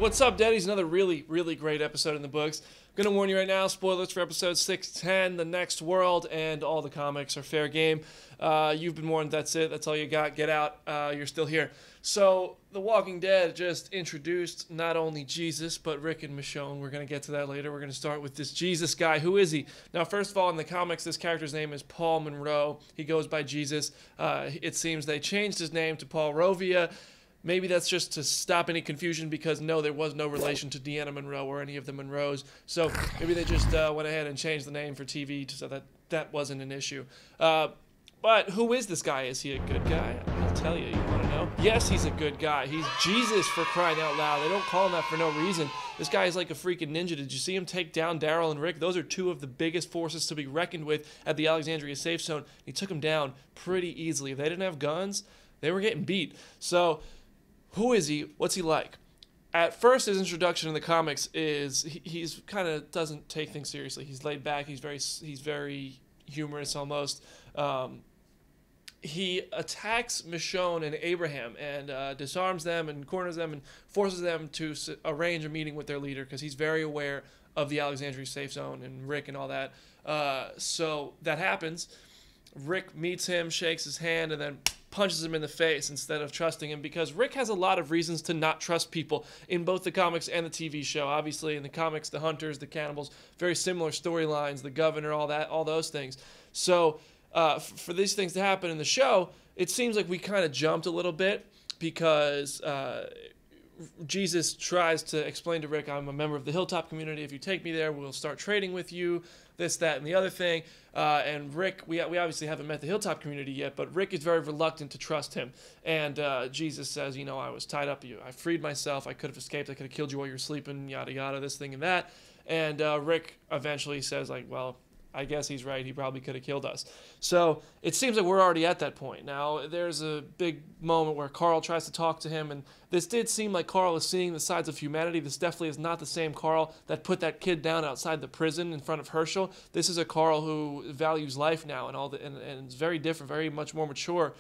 What's up, Daddies? Another really, really great episode in the books. I'm going to warn you right now, spoilers for episode 610, The Next World, and all the comics are fair game. You've been warned, that's it, that's all you got, get out, you're still here. So, The Walking Dead just introduced not only Jesus, but Rick and Michonne. We're going to get to that later. We're going to start with this Jesus guy. Who is he? Now, first of all, in the comics, this character's name is Paul Monroe. He goes by Jesus. It seems they changed his name to Paul Rovia. Maybe that's just to stop any confusion because, no, there was no relation to Deanna Monroe or any of the Monroes. So maybe they just went ahead and changed the name for TV so that that wasn't an issue. But who is this guy? Is he a good guy? I'll tell you. You want to know? Yes, he's a good guy. He's Jesus, for crying out loud. They don't call him that for no reason. This guy is like a freaking ninja. Did you see him take down Daryl and Rick? Those are two of the biggest forces to be reckoned with at the Alexandria safe zone. He took them down pretty easily. If they didn't have guns, they were getting beat. So who is he? What's he like? At first, his introduction in the comics is he's kind of doesn't take things seriously. He's laid back. He's very humorous almost. He attacks Michonne and Abraham and disarms them and corners them and forces them to arrange a meeting with their leader because he's very aware of the Alexandria safe zone and Rick and all that. So that happens. Rick meets him, shakes his hand, and then punches him in the face instead of trusting him because Rick has a lot of reasons to not trust people in both the comics and the TV show. Obviously, in the comics, the hunters, the cannibals, very similar storylines, the governor, all those things. So for these things to happen in the show, it seems like we kind of jumped a little bit because Jesus tries to explain to Rick, I'm a member of the Hilltop community. If you take me there, we'll start trading with you, this, that, and the other thing. And Rick, we obviously haven't met the Hilltop community yet, but Rick is very reluctant to trust him. And Jesus says, you know, I was tied up. I freed myself. I could have escaped. I could have killed you while you were sleeping, yada, yada, this thing and that. And Rick eventually says, like, well, I guess he's right. He probably could have killed us. So it seems like we're already at that point. Now, there's a big moment where Carl tries to talk to him, and this did seem like Carl is seeing the sides of humanity. This definitely is not the same Carl that put that kid down outside the prison in front of Herschel. This is a Carl who values life now and it's very different, very much more mature.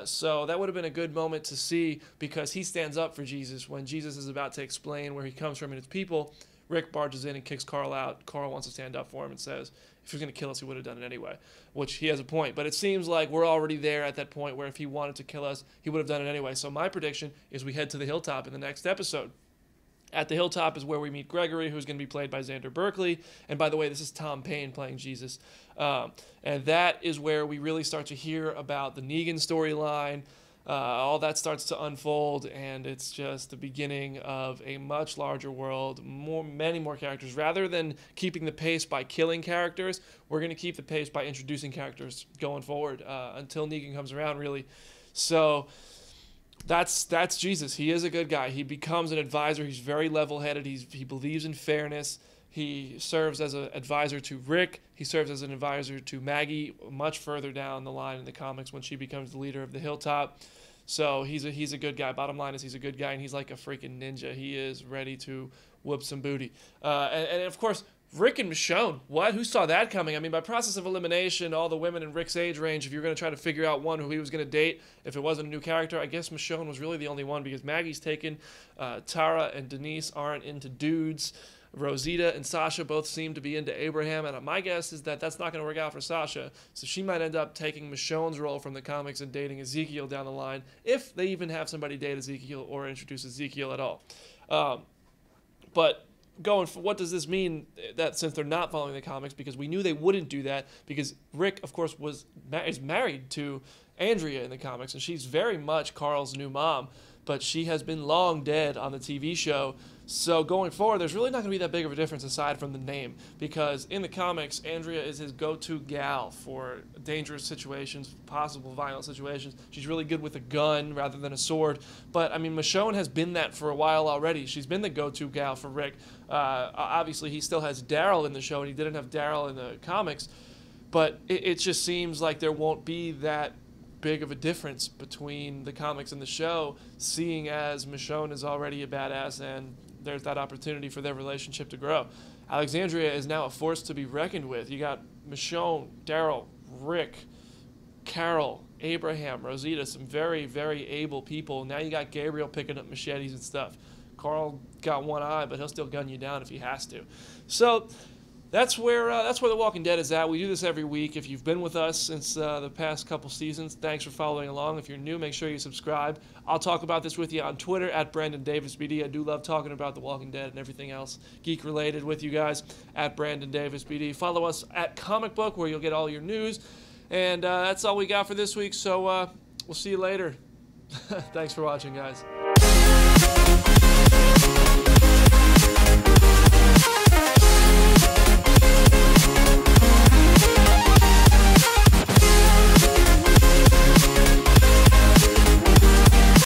So that would have been a good moment to see because he stands up for Jesus when Jesus is about to explain where he comes from and his people. Rick barges in and kicks Carl out. Carl wants to stand up for him and says, if he was going to kill us, he would have done it anyway, which he has a point. But it seems like we're already there at that point where if he wanted to kill us, he would have done it anyway. So my prediction is we head to the Hilltop in the next episode. At the Hilltop is where we meet Gregory, who's going to be played by Xander Berkeley. And by the way, this is Tom Payne playing Jesus. And that is where we really start to hear about the Negan storyline. All that starts to unfold, and it's just the beginning of a much larger world, many more characters. Rather than keeping the pace by killing characters, we're going to keep the pace by introducing characters going forward until Negan comes around, really. So that's Jesus. He is a good guy. He becomes an advisor. He's very level-headed. He believes in fairness. He serves as an advisor to Rick. He serves as an advisor to Maggie much further down the line in the comics when she becomes the leader of the Hilltop. So he's a good guy. Bottom line is he's a good guy, and he's like a freaking ninja. He is ready to whoop some booty. And of course, Rick and Michonne. What? Who saw that coming? I mean, by process of elimination, all the women in Rick's age range, if you're going to try to figure out one who he was going to date, if it wasn't a new character, I guess Michonne was really the only one because Maggie's taken. Tara and Denise aren't into dudes. Rosita and Sasha both seem to be into Abraham, and my guess is that that's not going to work out for Sasha, so she might end up taking Michonne's role from the comics and dating Ezekiel down the line, if they even have somebody date Ezekiel or introduce Ezekiel at all. But what does this mean that since they're not following the comics, because we knew they wouldn't do that, because Rick, of course, is married to Andrea in the comics, and she's very much Carl's new mom, but she has been long dead on the TV show. So going forward, there's really not going to be that big of a difference aside from the name, because in the comics, Andrea is his go-to gal for dangerous situations, possible violent situations. She's really good with a gun rather than a sword. But, I mean, Michonne has been that for a while already. She's been the go-to gal for Rick. Obviously, he still has Daryl in the show, and he didn't have Daryl in the comics. But it just seems like there won't be that big of a difference between the comics and the show, seeing as Michonne is already a badass and there's that opportunity for their relationship to grow. Alexandria is now a force to be reckoned with. You got Michonne, Daryl, Rick, Carol, Abraham, Rosita, some very, very able people. Now you got Gabriel picking up machetes and stuff. Carl got one eye, but he'll still gun you down if he has to. So that's where The Walking Dead is at. We do this every week. If you've been with us since the past couple seasons, thanks for following along. If you're new, make sure you subscribe. I'll talk about this with you on Twitter at Brandon Davis BD. I do love talking about The Walking Dead and everything else geek related with you guys at Brandon Davis BD. Follow us at Comic Book, where you'll get all your news. And that's all we got for this week. So we'll see you later. Thanks for watching, guys.